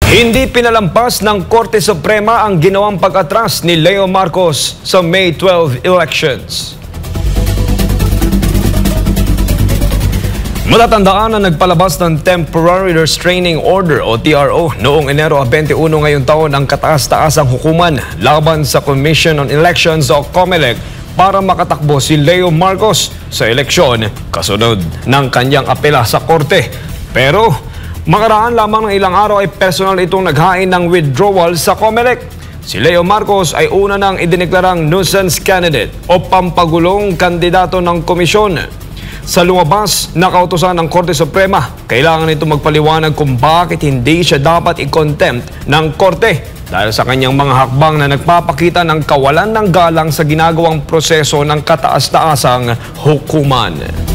Hindi pinalampas ng Korte Suprema ang ginawang pag-atras ni Leo Marcos sa May 12 elections. Matatandaan na nagpalabas ng Temporary Restraining Order o TRO noong Enero 21 ngayong taon ang kataas-taasang hukuman laban sa Commission on Elections o COMELEC para makatakbo si Leo Marcos sa eleksyon kasunod ng kanyang apela sa korte. Pero makaraan lamang ng ilang araw ay personal itong naghain ng withdrawal sa COMELEC. Si Leo Marcos ay una nang idineklarang nuisance candidate o pampagulong kandidato ng komisyon. Sa lumabas na kautusan ng Korte Suprema, kailangan ito magpaliwanag kung bakit hindi siya dapat i-contempt ng korte dahil sa kanyang mga hakbang na nagpapakita ng kawalan ng galang sa ginagawang proseso ng kataas-taasang hukuman.